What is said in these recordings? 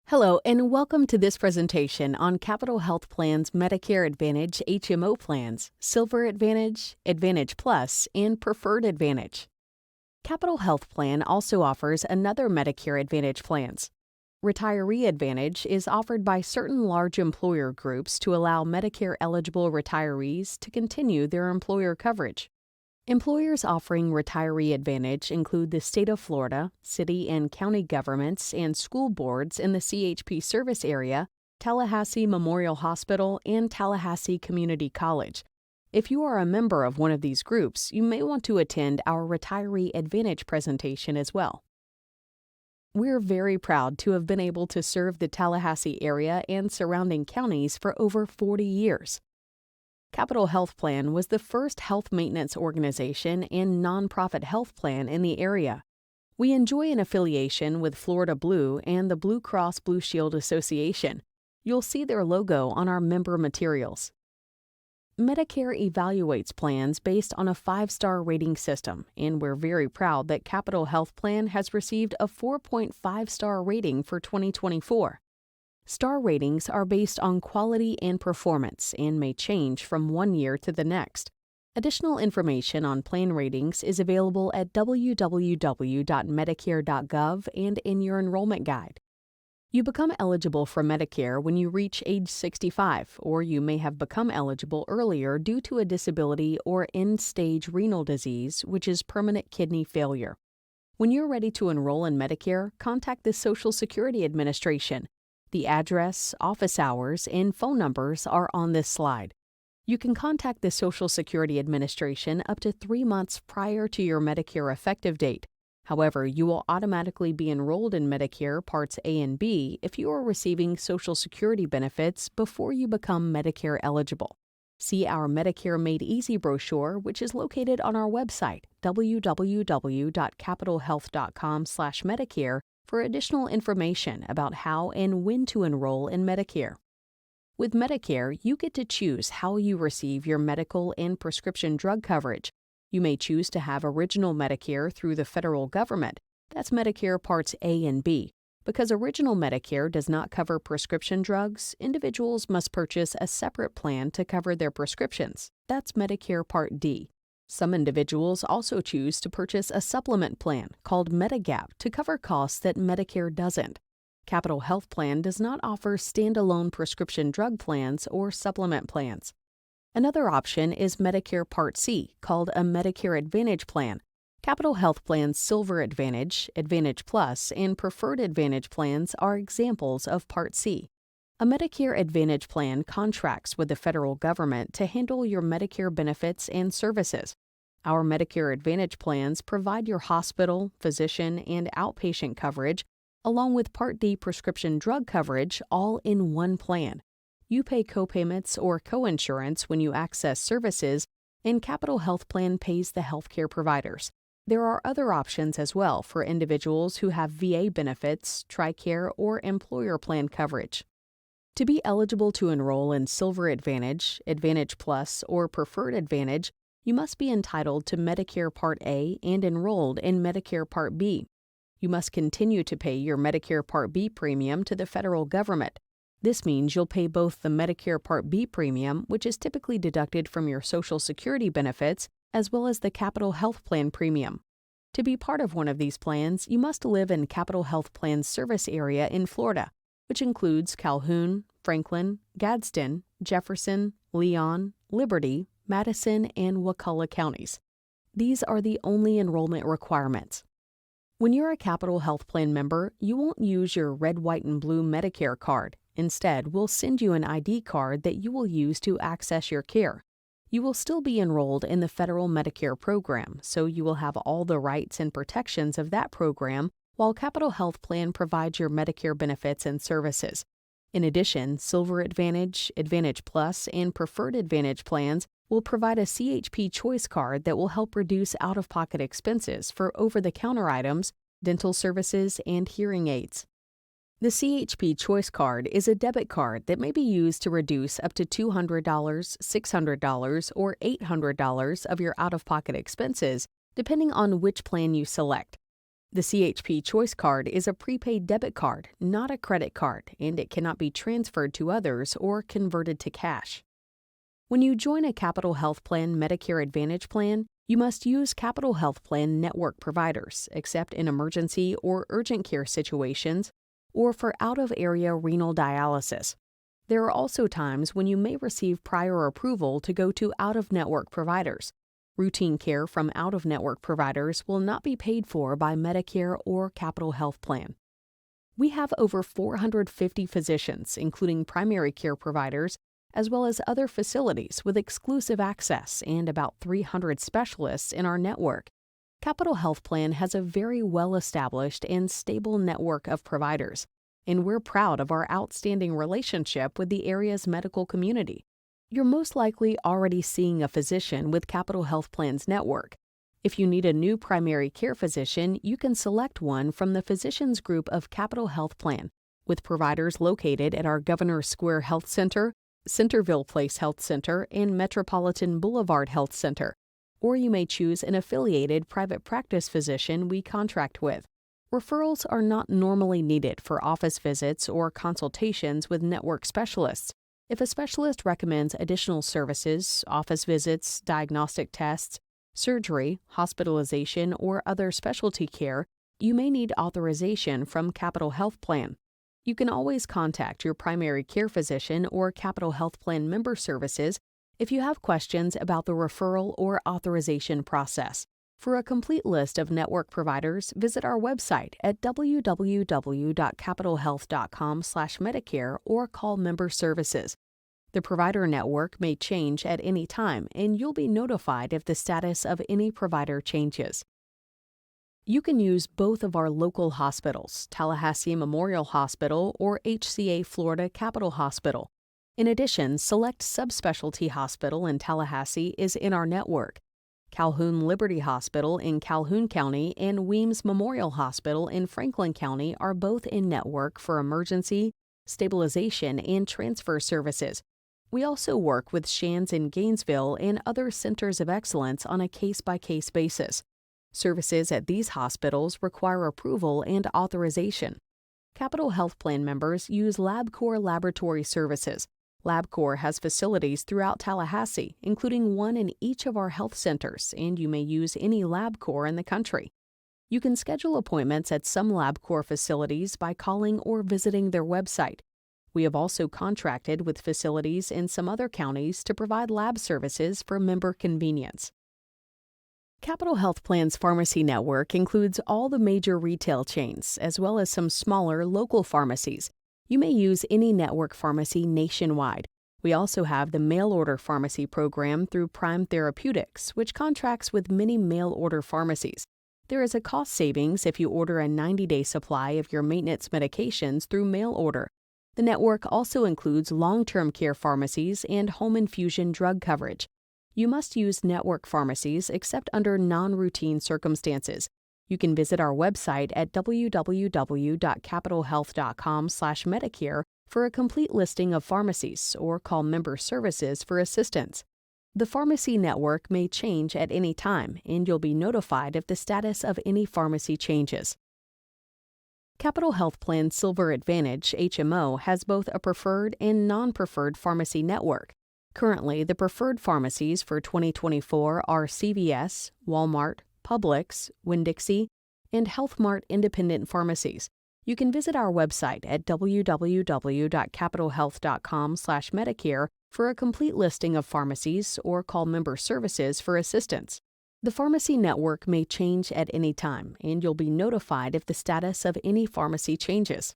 Hello, and welcome to this presentation on Capital Health Plan's Medicare Advantage HMO plans, Silver Advantage, Advantage Plus, and Preferred Advantage. Capital Health Plan also offers another Medicare Advantage plans. Retiree Advantage is offered by certain large employer groups to allow Medicare-eligible retirees to continue their employer coverage. Employers offering Retiree Advantage include the state of Florida, city and county governments, and school boards in the CHP service area, Tallahassee Memorial Hospital, and Tallahassee Community College. If you are a member of one of these groups, you may want to attend our Retiree Advantage presentation as well. We're very proud to have been able to serve the Tallahassee area and surrounding counties for over 40 years. Capital Health Plan was the first health maintenance organization and nonprofit health plan in the area. We enjoy an affiliation with Florida Blue and the Blue Cross Blue Shield Association. You'll see their logo on our member materials. Medicare evaluates plans based on a 5-star rating system, and we're very proud that Capital Health Plan has received a 4.5-star rating for 2024. Star ratings are based on quality and performance and may change from one year to the next. Additional information on plan ratings is available at www.medicare.gov and in your enrollment guide. You become eligible for Medicare when you reach age 65, or you may have become eligible earlier due to a disability or end-stage renal disease, which is permanent kidney failure. When you're ready to enroll in Medicare, contact the Social Security Administration. The address, office hours, and phone numbers are on this slide. You can contact the Social Security Administration up to 3 months prior to your Medicare effective date. However, you will automatically be enrolled in Medicare Parts A and B if you are receiving Social Security benefits before you become Medicare eligible. See our Medicare Made Easy brochure, which is located on our website, www.capitalhealth.com/Medicare, for additional information about how and when to enroll in Medicare. With Medicare, you get to choose how you receive your medical and prescription drug coverage. You may choose to have original Medicare through the federal government. That's Medicare Parts A and B. Because original Medicare does not cover prescription drugs, individuals must purchase a separate plan to cover their prescriptions. That's Medicare Part D. Some individuals also choose to purchase a supplement plan called Medigap to cover costs that Medicare doesn't. Capital Health Plan does not offer standalone prescription drug plans or supplement plans. Another option is Medicare Part C, called a Medicare Advantage plan. Capital Health Plan's Silver Advantage, Advantage Plus, and Preferred Advantage plans are examples of Part C. A Medicare Advantage plan contracts with the federal government to handle your Medicare benefits and services. Our Medicare Advantage plans provide your hospital, physician, and outpatient coverage, along with Part D prescription drug coverage, all in one plan. You pay copayments or coinsurance when you access services, and Capital Health Plan pays the healthcare providers. There are other options as well for individuals who have VA benefits, TRICARE, or employer plan coverage. To be eligible to enroll in Silver Advantage, Advantage Plus, or Preferred Advantage, you must be entitled to Medicare Part A and enrolled in Medicare Part B. You must continue to pay your Medicare Part B premium to the federal government. This means you'll pay both the Medicare Part B premium, which is typically deducted from your Social Security benefits, as well as the Capital Health Plan premium. To be part of one of these plans, you must live in Capital Health Plan's service area in Florida, which includes Calhoun, Franklin, Gadsden, Jefferson, Leon, Liberty, Madison, and Wakulla counties. These are the only enrollment requirements. When you're a Capital Health Plan member, you won't use your red, white, and blue Medicare card. Instead, we'll send you an ID card that you will use to access your care. You will still be enrolled in the federal Medicare program, so you will have all the rights and protections of that program, while Capital Health Plan provides your Medicare benefits and services. In addition, Silver Advantage, Advantage Plus, and Preferred Advantage plans will provide a CHP choice card that will help reduce out-of-pocket expenses for over-the-counter items, dental services, and hearing aids. The CHP Choice Card is a debit card that may be used to reduce up to $200, $600, or $800 of your out-of-pocket expenses, depending on which plan you select. The CHP Choice Card is a prepaid debit card, not a credit card, and it cannot be transferred to others or converted to cash. When you join a Capital Health Plan Medicare Advantage plan, you must use Capital Health Plan network providers, except in emergency or urgent care situations or for out-of-area renal dialysis. There are also times when you may receive prior approval to go to out-of-network providers. Routine care from out-of-network providers will not be paid for by Medicare or Capital Health Plan. We have over 450 physicians, including primary care providers, as well as other facilities with exclusive access and about 300 specialists in our network. Capital Health Plan has a very well-established and stable network of providers, and we're proud of our outstanding relationship with the area's medical community. You're most likely already seeing a physician with Capital Health Plan's network. If you need a new primary care physician, you can select one from the Physicians Group of Capital Health Plan, with providers located at our Governor Square Health Center, Centerville Place Health Center, and Metropolitan Boulevard Health Center. Or you may choose an affiliated private practice physician we contract with. Referrals are not normally needed for office visits or consultations with network specialists. If a specialist recommends additional services, office visits, diagnostic tests, surgery, hospitalization, or other specialty care, you may need authorization from Capital Health Plan. You can always contact your primary care physician or Capital Health Plan member services if you have questions about the referral or authorization process. For a complete list of network providers, visit our website at www.capitalhealth.com/Medicare or call member services. The provider network may change at any time, and you'll be notified if the status of any provider changes. You can use both of our local hospitals, Tallahassee Memorial Hospital or HCA Florida Capital Hospital. In addition, Select Subspecialty Hospital in Tallahassee is in our network. Calhoun Liberty Hospital in Calhoun County and Weems Memorial Hospital in Franklin County are both in network for emergency, stabilization, and transfer services. We also work with Shands in Gainesville and other centers of excellence on a case-by-case basis. Services at these hospitals require approval and authorization. Capital Health Plan members use LabCorp Laboratory Services. LabCorp has facilities throughout Tallahassee, including one in each of our health centers, and you may use any LabCorp in the country. You can schedule appointments at some LabCorp facilities by calling or visiting their website. We have also contracted with facilities in some other counties to provide lab services for member convenience. Capital Health Plan's pharmacy network includes all the major retail chains, as well as some smaller local pharmacies. You may use any network pharmacy nationwide. We also have the mail-order pharmacy program through Prime Therapeutics, which contracts with many mail-order pharmacies. There is a cost savings if you order a 90-day supply of your maintenance medications through mail order. The network also includes long-term care pharmacies and home infusion drug coverage. You must use network pharmacies except under non-routine circumstances. You can visit our website at www.capitalhealth.com/Medicare for a complete listing of pharmacies or call member services for assistance. The pharmacy network may change at any time, and you'll be notified if the status of any pharmacy changes. Capital Health Plan Silver Advantage HMO has both a preferred and non-preferred pharmacy network. Currently, the preferred pharmacies for 2024 are CVS, Walmart, Publix, Winn-Dixie, and HealthMart independent pharmacies. You can visit our website at www.capitalhealth.com/Medicare for a complete listing of pharmacies or call member services for assistance. The pharmacy network may change at any time, and you'll be notified if the status of any pharmacy changes.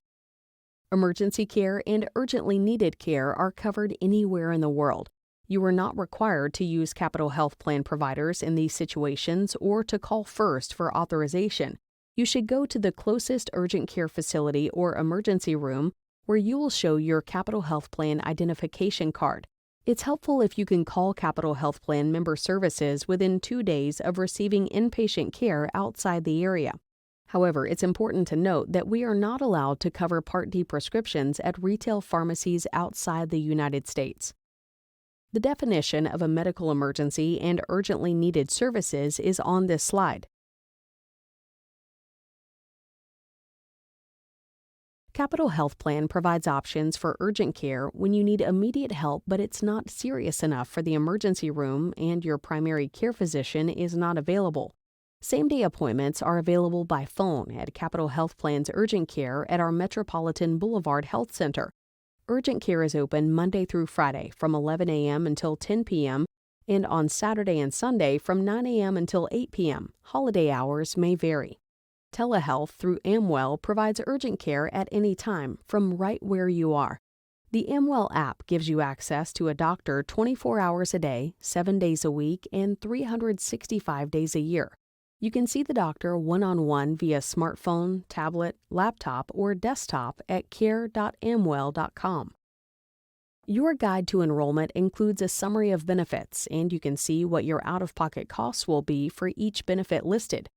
Emergency care and urgently needed care are covered anywhere in the world. You are not required to use Capital Health Plan providers in these situations or to call first for authorization. You should go to the closest urgent care facility or emergency room where you will show your Capital Health Plan identification card. It's helpful if you can call Capital Health Plan member services within 2 days of receiving inpatient care outside the area. However, it's important to note that we are not allowed to cover Part D prescriptions at retail pharmacies outside the United States. The definition of a medical emergency and urgently needed services is on this slide. Capital Health Plan provides options for urgent care when you need immediate help but it's not serious enough for the emergency room and your primary care physician is not available. Same-day appointments are available by phone at Capital Health Plan's urgent care at our Metropolitan Boulevard Health Center. Urgent care is open Monday through Friday from 11 a.m. until 10 p.m. and on Saturday and Sunday from 9 a.m. until 8 p.m. Holiday hours may vary. Telehealth through Amwell provides urgent care at any time from right where you are. The Amwell app gives you access to a doctor 24 hours a day, 7 days a week, and 365 days a year. You can see the doctor one-on-one via smartphone, tablet, laptop, or desktop at care.amwell.com. Your guide to enrollment includes a summary of benefits, and you can see what your out-of-pocket costs will be for each benefit listed.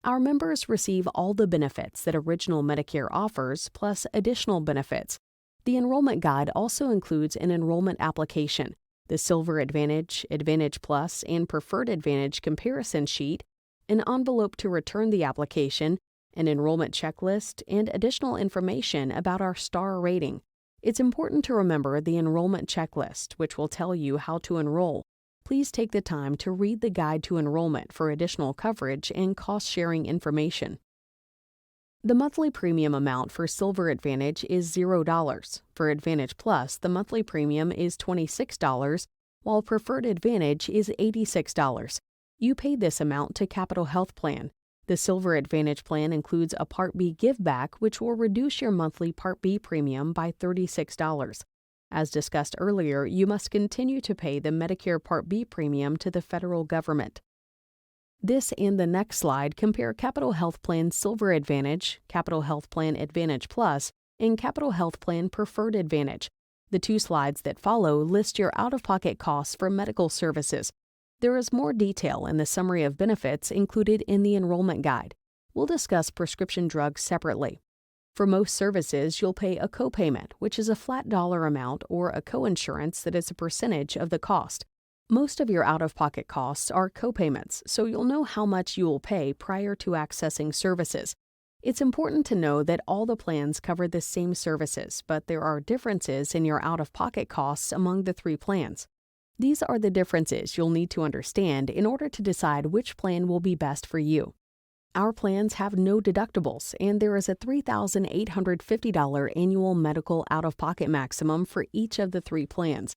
Our members receive all the benefits that Original Medicare offers, plus additional benefits. The enrollment guide also includes an enrollment application, the Silver Advantage, Advantage Plus, and Preferred Advantage comparison sheet, an envelope to return the application, an enrollment checklist, and additional information about our star rating. It's important to remember the enrollment checklist, which will tell you how to enroll. Please take the time to read the guide to enrollment for additional coverage and cost-sharing information. The monthly premium amount for Silver Advantage is $0. For Advantage Plus, the monthly premium is $26, while Preferred Advantage is $86. You pay this amount to Capital Health Plan. The Silver Advantage plan includes a Part B giveback, which will reduce your monthly Part B premium by $36. As discussed earlier, you must continue to pay the Medicare Part B premium to the federal government. This and the next slide compare Capital Health Plan Silver Advantage, Capital Health Plan Advantage Plus, and Capital Health Plan Preferred Advantage. The two slides that follow list your out-of-pocket costs for medical services. There is more detail in the summary of benefits included in the enrollment guide. We'll discuss prescription drugs separately. For most services, you'll pay a copayment, which is a flat dollar amount or a coinsurance that is a percentage of the cost. Most of your out-of-pocket costs are copayments, so you'll know how much you will pay prior to accessing services. It's important to know that all the plans cover the same services, but there are differences in your out-of-pocket costs among the three plans. These are the differences you'll need to understand in order to decide which plan will be best for you. Our plans have no deductibles, and there is a $3,850 annual medical out-of-pocket maximum for each of the three plans.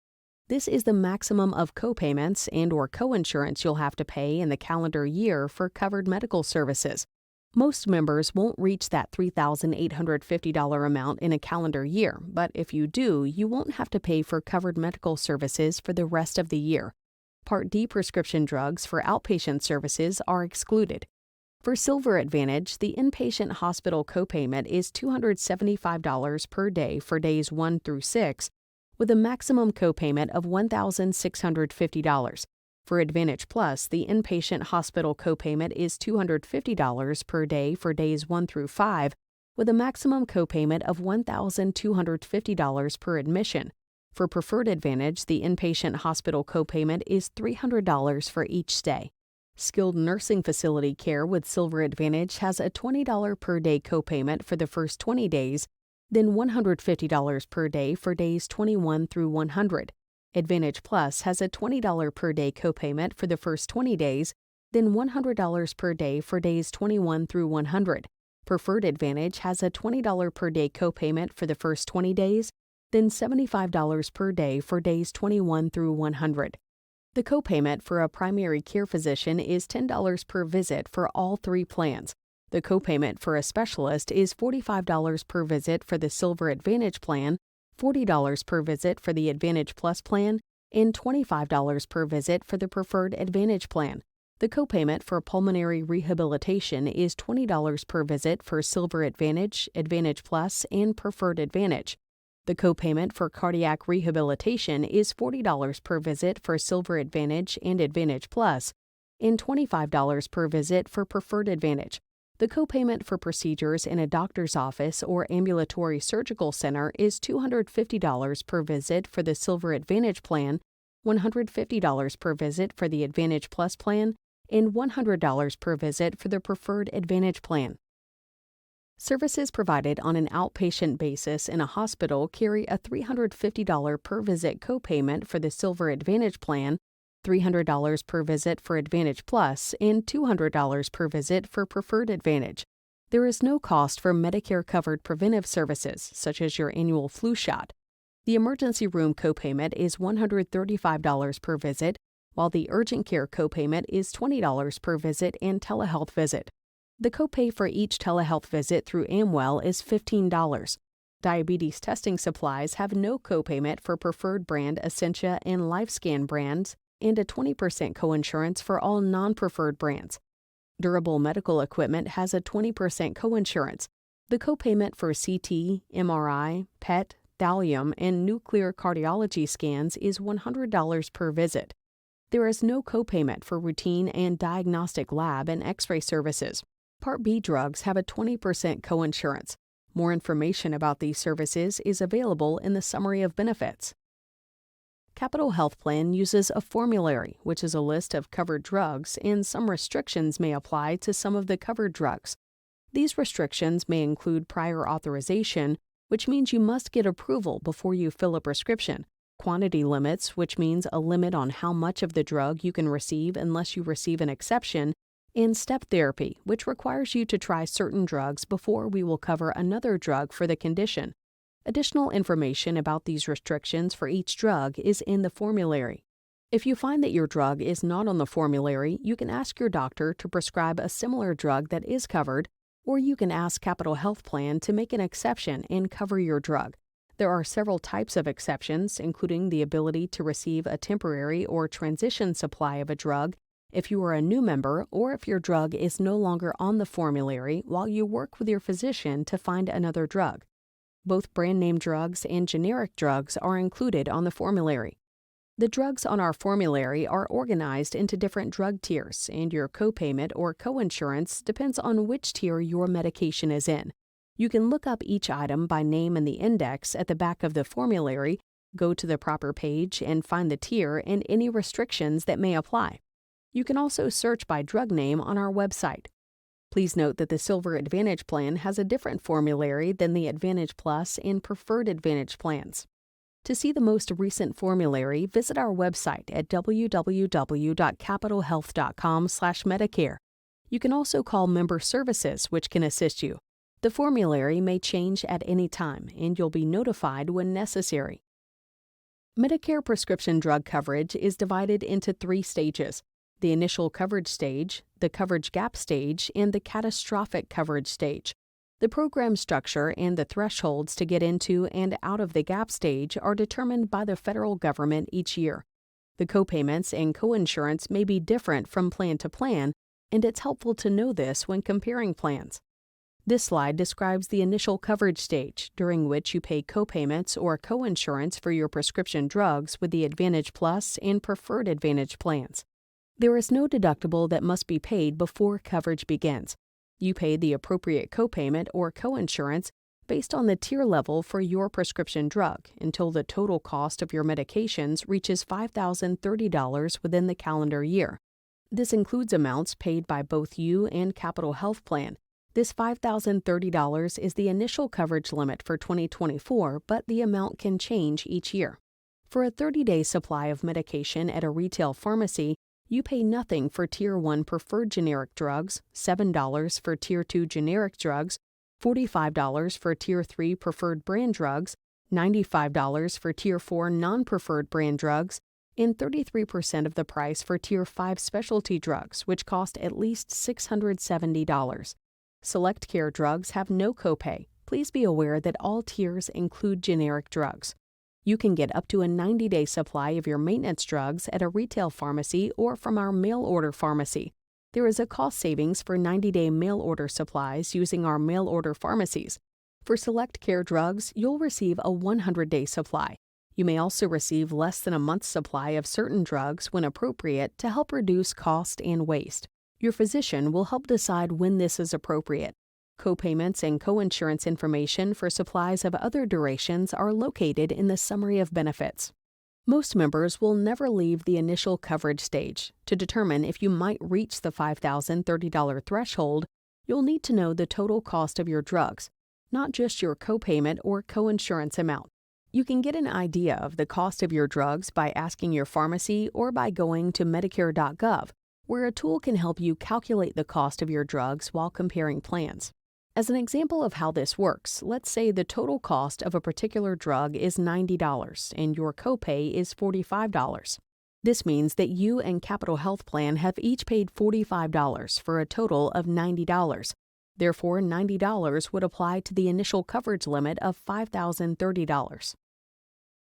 This is the maximum of copayments and/or coinsurance you'll have to pay in the calendar year for covered medical services. Most members won't reach that $3,850 amount in a calendar year, but if you do, you won't have to pay for covered medical services for the rest of the year. Part D prescription drugs for outpatient services are excluded. For Silver Advantage, the inpatient hospital copayment is $275 per day for days 1 through 6, with a maximum copayment of $1,650. For Advantage Plus, the inpatient hospital copayment is $250 per day for days 1 through 5, with a maximum copayment of $1,250 per admission. For Preferred Advantage, the inpatient hospital copayment is $300 for each stay. Skilled nursing facility care with Silver Advantage has a $20 per day copayment for the first 20 days, then $150 per day for days 21 through 100. Advantage Plus has a $20 per day copayment for the first 20 days, then $100 per day for days 21 through 100. Preferred Advantage has a $20 per day copayment for the first 20 days, then $75 per day for days 21 through 100. The copayment for a primary care physician is $10 per visit for all three plans. The copayment for a specialist is $45 per visit for the Silver Advantage plan, $40 per visit for the Advantage Plus plan, and $25 per visit for the Preferred Advantage plan. The copayment for pulmonary rehabilitation is $20 per visit for Silver Advantage, Advantage Plus, and Preferred Advantage. The copayment for cardiac rehabilitation is $40 per visit for Silver Advantage and Advantage Plus, and $25 per visit for Preferred Advantage. The copayment for procedures in a doctor's office or ambulatory surgical center is $250 per visit for the Silver Advantage plan, $150 per visit for the Advantage Plus plan, and $100 per visit for the Preferred Advantage plan. Services provided on an outpatient basis in a hospital carry a $350 per visit copayment for the Silver Advantage plan, $300 per visit for Advantage Plus, and $200 per visit for Preferred Advantage. There is no cost for Medicare-covered preventive services, such as your annual flu shot. The emergency room copayment is $135 per visit, while the urgent care copayment is $20 per visit and telehealth visit. The copay for each telehealth visit through Amwell is $15. Diabetes testing supplies have no copayment for Preferred brand Essentia and LifeScan brands, and a 20% coinsurance for all non-preferred brands. Durable medical equipment has a 20% coinsurance. The copayment for CT, MRI, PET, thallium, and nuclear cardiology scans is $100 per visit. There is no copayment for routine and diagnostic lab and X-ray services. Part B drugs have a 20% coinsurance. More information about these services is available in the Summary of Benefits. Capital Health Plan uses a formulary, which is a list of covered drugs, and some restrictions may apply to some of the covered drugs. These restrictions may include prior authorization, which means you must get approval before you fill a prescription, quantity limits, which means a limit on how much of the drug you can receive unless you receive an exception, and step therapy, which requires you to try certain drugs before we will cover another drug for the condition. Additional information about these restrictions for each drug is in the formulary. If you find that your drug is not on the formulary, you can ask your doctor to prescribe a similar drug that is covered, or you can ask Capital Health Plan to make an exception and cover your drug. There are several types of exceptions, including the ability to receive a temporary or transition supply of a drug if you are a new member or if your drug is no longer on the formulary while you work with your physician to find another drug. Both brand name drugs and generic drugs are included on the formulary. The drugs on our formulary are organized into different drug tiers, and your copayment or coinsurance depends on which tier your medication is in. You can look up each item by name in the index at the back of the formulary, go to the proper page, and find the tier and any restrictions that may apply. You can also search by drug name on our website. Please note that the Silver Advantage plan has a different formulary than the Advantage Plus and Preferred Advantage plans. To see the most recent formulary, visit our website at www.capitalhealth.com/Medicare. You can also call Member Services, which can assist you. The formulary may change at any time, and you'll be notified when necessary. Medicare prescription drug coverage is divided into 3 stages: the initial coverage stage, the coverage gap stage, and the catastrophic coverage stage. The program structure and the thresholds to get into and out of the gap stage are determined by the federal government each year. The copayments and coinsurance may be different from plan to plan, and it's helpful to know this when comparing plans. This slide describes the initial coverage stage, during which you pay copayments or coinsurance for your prescription drugs with the Advantage Plus and Preferred Advantage plans. There is no deductible that must be paid before coverage begins. You pay the appropriate copayment or coinsurance based on the tier level for your prescription drug until the total cost of your medications reaches $5,030 within the calendar year. This includes amounts paid by both you and Capital Health Plan. This $5,030 is the initial coverage limit for 2024, but the amount can change each year. For a 30-day supply of medication at a retail pharmacy, you pay nothing for Tier 1 preferred generic drugs, $7 for Tier 2 generic drugs, $45 for Tier 3 preferred brand drugs, $95 for Tier 4 non-preferred brand drugs, and 33% of the price for Tier 5 specialty drugs, which cost at least $670. Select care drugs have no copay. Please be aware that all tiers include generic drugs. You can get up to a 90-day supply of your maintenance drugs at a retail pharmacy or from our mail-order pharmacy. There is a cost savings for 90-day mail-order supplies using our mail-order pharmacies. For select care drugs, you'll receive a 100-day supply. You may also receive less than a month's supply of certain drugs when appropriate to help reduce cost and waste. Your physician will help decide when this is appropriate. Copayments and coinsurance information for supplies of other durations are located in the Summary of Benefits. Most members will never leave the initial coverage stage. To determine if you might reach the $5,030 threshold, You'll need to know the total cost of your drugs, not just your copayment or coinsurance amount. You can get an idea of the cost of your drugs by asking your pharmacy or by going to Medicare.gov, where a tool can help you calculate the cost of your drugs while comparing plans. As an example of how this works, let's say the total cost of a particular drug is $90 and your copay is $45. This means that you and Capital Health Plan have each paid $45 for a total of $90. Therefore, $90 would apply to the initial coverage limit of $5,030.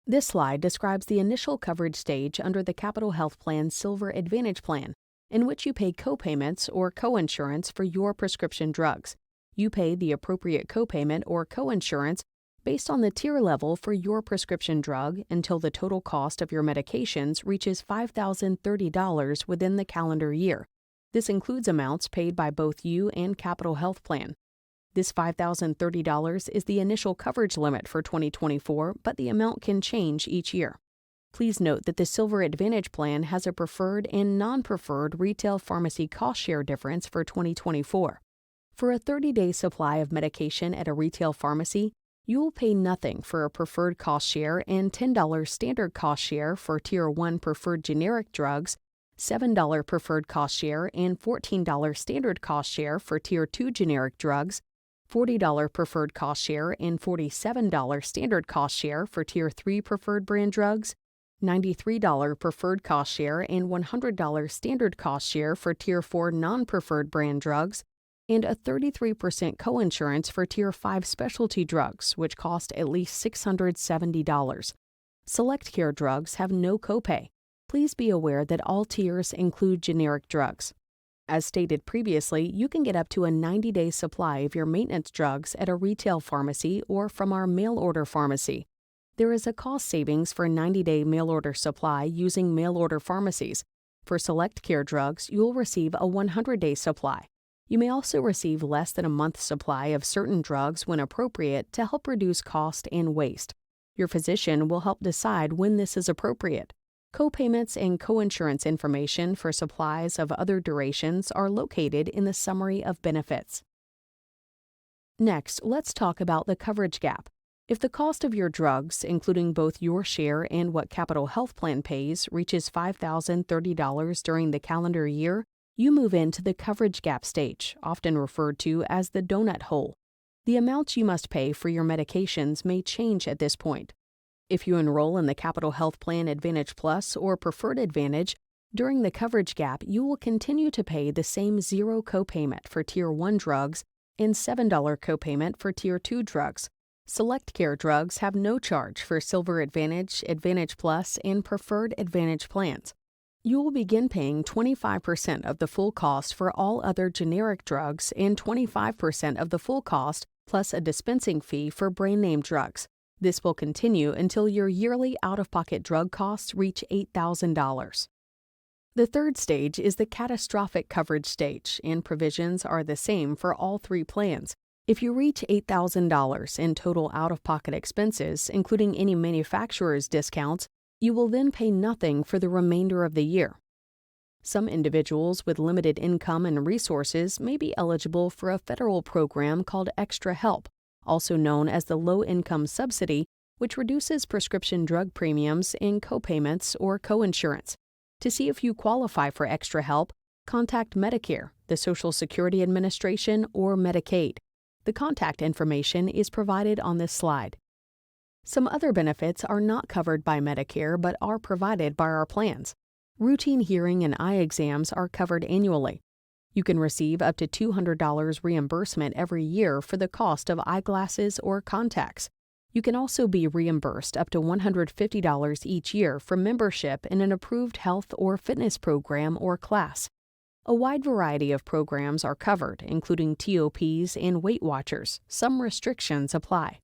This slide describes the initial coverage stage under the Capital Health Plan Silver Advantage Plan, in which you pay copayments or coinsurance for your prescription drugs. You pay the appropriate copayment or coinsurance based on the tier level for your prescription drug until the total cost of your medications reaches $5,030 within the calendar year. This includes amounts paid by both you and Capital Health Plan. This $5,030 is the initial coverage limit for 2024, but the amount can change each year. Please note that the Silver Advantage Plan has a preferred and non-preferred retail pharmacy cost share difference for 2024. For a 30-day supply of medication at a retail pharmacy, you will pay nothing for a preferred cost share and $10 standard cost share for Tier 1 preferred generic drugs, $7 preferred cost share and $14 standard cost share for Tier 2 generic drugs, $40 preferred cost share and $47 standard cost share for Tier 3 preferred brand drugs, $93 preferred cost share and $100 standard cost share for Tier 4 non-preferred brand drugs, and a 33% coinsurance for Tier 5 specialty drugs, which cost at least $670. Select Care drugs have no copay. Please be aware that all tiers include generic drugs. As stated previously, you can get up to a 90-day supply of your maintenance drugs at a retail pharmacy or from our mail-order pharmacy. There is a cost savings for a 90-day mail-order supply using mail-order pharmacies. For Select Care drugs, you'll receive a 100-day supply. You may also receive less than a month's supply of certain drugs when appropriate to help reduce cost and waste. Your physician will help decide when this is appropriate. Copayments and coinsurance information for supplies of other durations are located in the summary of benefits. Next, let's talk about the coverage gap. If the cost of your drugs, including both your share and what Capital Health Plan pays, reaches $5,030 during the calendar year, you move into the coverage gap stage, often referred to as the donut hole. The amounts you must pay for your medications may change at this point. If you enroll in the Capital Health Plan Advantage Plus or Preferred Advantage, during the coverage gap, you will continue to pay the same $0 copayment for Tier 1 drugs and $7 copayment for Tier 2 drugs. Select Care drugs have no charge for Silver Advantage, Advantage Plus, and Preferred Advantage plans. You will begin paying 25% of the full cost for all other generic drugs and 25% of the full cost plus a dispensing fee for brand name drugs. This will continue until your yearly out-of-pocket drug costs reach $8,000. The third stage is the catastrophic coverage stage, and provisions are the same for all three plans. If you reach $8,000 in total out-of-pocket expenses, including any manufacturer's discounts, you will then pay nothing for the remainder of the year. Some individuals with limited income and resources may be eligible for a federal program called Extra Help, also known as the Low-Income Subsidy, which reduces prescription drug premiums and copayments or coinsurance. To see if you qualify for Extra Help, contact Medicare, the Social Security Administration, or Medicaid. The contact information is provided on this slide. Some other benefits are not covered by Medicare but are provided by our plans. Routine hearing and eye exams are covered annually. You can receive up to $200 reimbursement every year for the cost of eyeglasses or contacts. You can also be reimbursed up to $150 each year for membership in an approved health or fitness program or class. A wide variety of programs are covered, including TOPs and Weight Watchers. Some restrictions apply.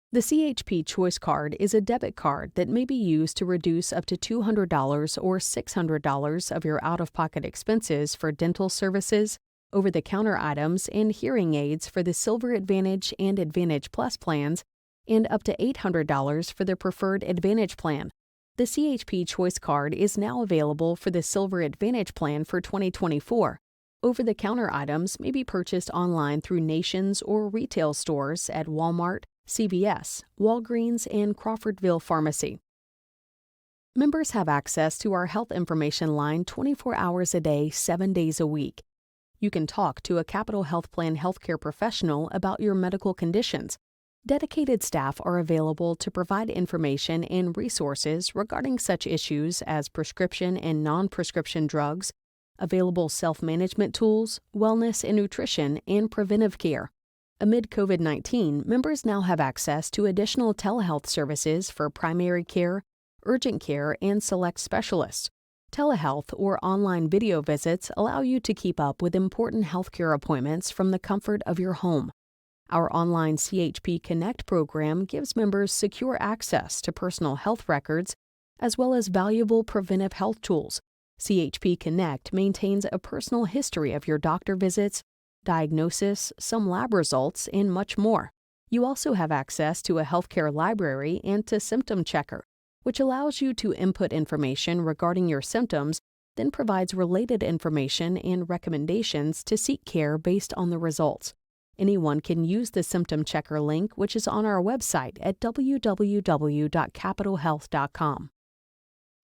The CHP Choice Card is a debit card that may be used to reduce up to $200 or $600 of your out-of-pocket expenses for dental services, over-the-counter items, and hearing aids for the Silver Advantage and Advantage Plus plans, and up to $800 for the Preferred Advantage plan. The CHP Choice Card is now available for the Silver Advantage plan for 2024. Over-the-counter items may be purchased online through Nations or retail stores at Walmart, CVS, Walgreens, and Crawfordville Pharmacy. Members have access to our health information line 24 hours a day, 7 days a week. You can talk to a Capital Health Plan healthcare professional about your medical conditions. Dedicated staff are available to provide information and resources regarding such issues as prescription and non-prescription drugs, available self-management tools, wellness and nutrition, and preventive care. Amid COVID-19, members now have access to additional telehealth services for primary care, urgent care, and select specialists. Telehealth or online video visits allow you to keep up with important healthcare appointments from the comfort of your home. Our online CHP Connect program gives members secure access to personal health records as well as valuable preventive health tools. CHP Connect maintains a personal history of your doctor visits, diagnosis, some lab results, and much more. You also have access to a healthcare library and to Symptom Checker, which allows you to input information regarding your symptoms, then provides related information and recommendations to seek care based on the results. Anyone can use the Symptom Checker link, which is on our website at www.capitalhealth.com.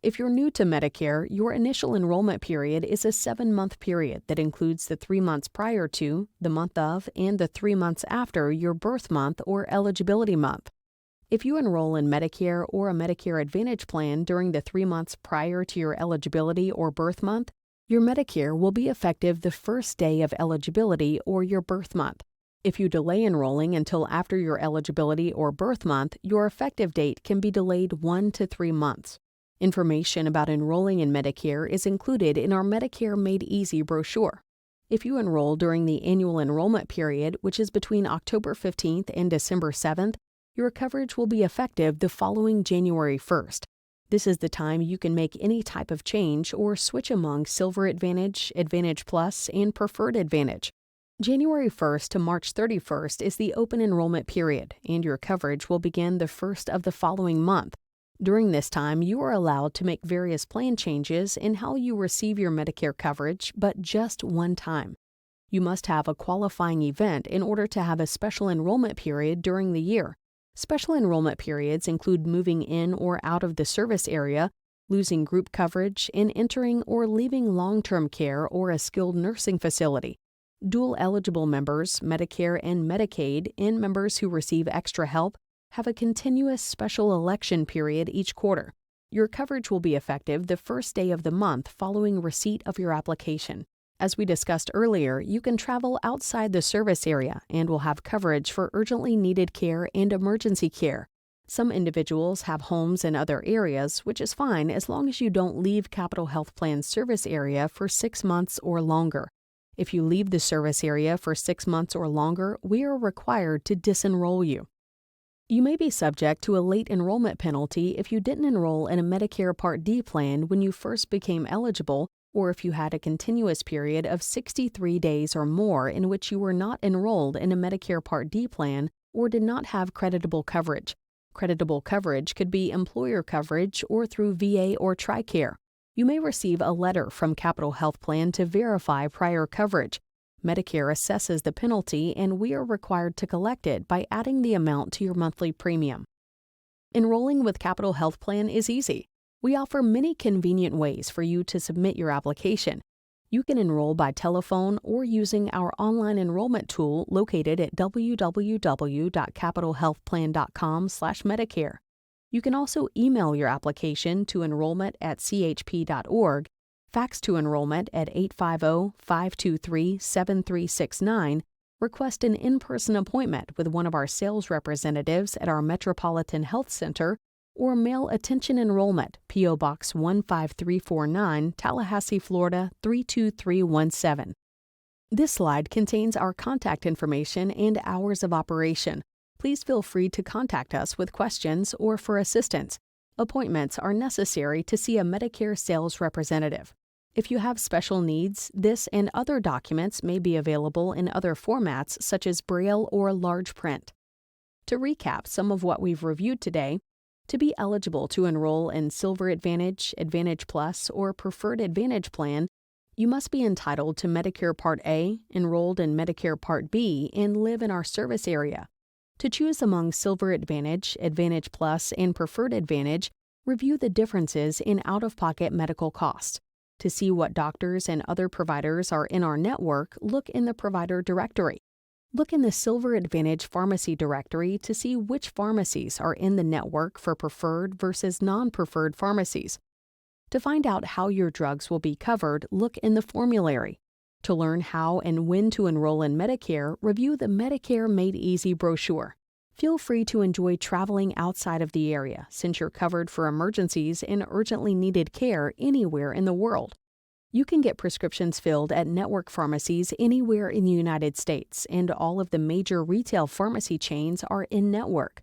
If you're new to Medicare, your initial enrollment period is a 7-month period that includes the 3 months prior to, the month of, and the 3 months after your birth month or eligibility month. If you enroll in Medicare or a Medicare Advantage plan during the 3 months prior to your eligibility or birth month, your Medicare will be effective the first day of eligibility or your birth month. If you delay enrolling until after your eligibility or birth month, your effective date can be delayed 1 to 3 months. Information about enrolling in Medicare is included in our Medicare Made Easy brochure. If you enroll during the annual enrollment period, which is between October 15th and December 7th, your coverage will be effective the following January 1st. This is the time you can make any type of change or switch among Silver Advantage, Advantage Plus, and Preferred Advantage. January 1st to March 31st is the open enrollment period, and your coverage will begin the first of the following month. During this time, you are allowed to make various plan changes in how you receive your Medicare coverage, but just one time. You must have a qualifying event in order to have a special enrollment period during the year. Special enrollment periods include moving in or out of the service area, losing group coverage, and entering or leaving long-term care or a skilled nursing facility. Dual-eligible members, Medicare and Medicaid, and members who receive extra help have a continuous special election period each quarter. Your coverage will be effective the first day of the month following receipt of your application. As we discussed earlier, you can travel outside the service area and will have coverage for urgently needed care and emergency care. Some individuals have homes in other areas, which is fine as long as you don't leave Capital Health Plan's service area for 6 months or longer. If you leave the service area for 6 months or longer, we are required to disenroll you. You may be subject to a late enrollment penalty if you didn't enroll in a Medicare Part D plan when you first became eligible, or if you had a continuous period of 63 days or more in which you were not enrolled in a Medicare Part D plan or did not have creditable coverage. Creditable coverage could be employer coverage or through VA or TRICARE. You may receive a letter from Capital Health Plan to verify prior coverage. Medicare assesses the penalty, and we are required to collect it by adding the amount to your monthly premium. Enrolling with Capital Health Plan is easy. We offer many convenient ways for you to submit your application. You can enroll by telephone or using our online enrollment tool located at www.capitalhealthplan.com/Medicare. You can also email your application to enrollment@chp.org, fax to enrollment at 850-523-7369, request an in-person appointment with one of our sales representatives at our Metropolitan Health Center, or mail Attention Enrollment, P.O. Box 15349, Tallahassee, Florida 32317. This slide contains our contact information and hours of operation. Please feel free to contact us with questions or for assistance. Appointments are necessary to see a Medicare sales representative. If you have special needs, this and other documents may be available in other formats such as Braille or large print. To recap some of what we've reviewed today, to be eligible to enroll in Silver Advantage, Advantage Plus, or Preferred Advantage Plan, You must be entitled to Medicare Part A, enrolled in Medicare Part B, and live in our service area. To choose among Silver Advantage, Advantage Plus, and Preferred Advantage, review the differences in out-of-pocket medical costs. To see what doctors and other providers are in our network, look in the provider directory. Look in the Silver Advantage Pharmacy Directory to see which pharmacies are in the network for preferred versus non-preferred pharmacies. To find out how your drugs will be covered, look in the formulary. To learn how and when to enroll in Medicare, review the Medicare Made Easy brochure. Feel free to enjoy traveling outside of the area since you're covered for emergencies and urgently needed care anywhere in the world. You can get prescriptions filled at network pharmacies anywhere in the United States, and all of the major retail pharmacy chains are in network.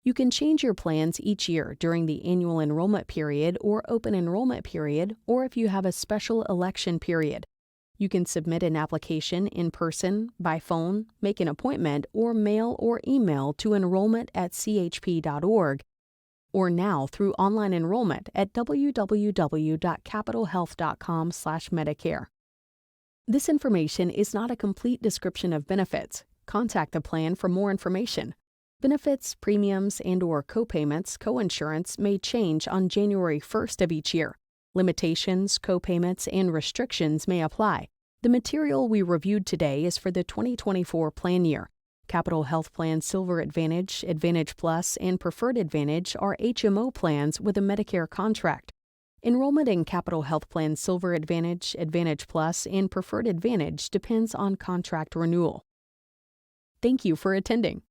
You can change your plans each year during the annual enrollment period or open enrollment period, or if you have a special election period. You can submit an application in person, by phone, make an appointment, or mail or email to enrollment@chp.org, or now through online enrollment at www.capitalhealth.com/Medicare. This information is not a complete description of benefits. Contact the plan for more information. Benefits, premiums, and/or copayments, coinsurance may change on January 1st of each year. Limitations, copayments, and restrictions may apply. The material we reviewed today is for the 2024 plan year. Capital Health Plan Silver Advantage, Advantage Plus, and Preferred Advantage are HMO plans with a Medicare contract. Enrollment in Capital Health Plan Silver Advantage, Advantage Plus, and Preferred Advantage depends on contract renewal. Thank you for attending.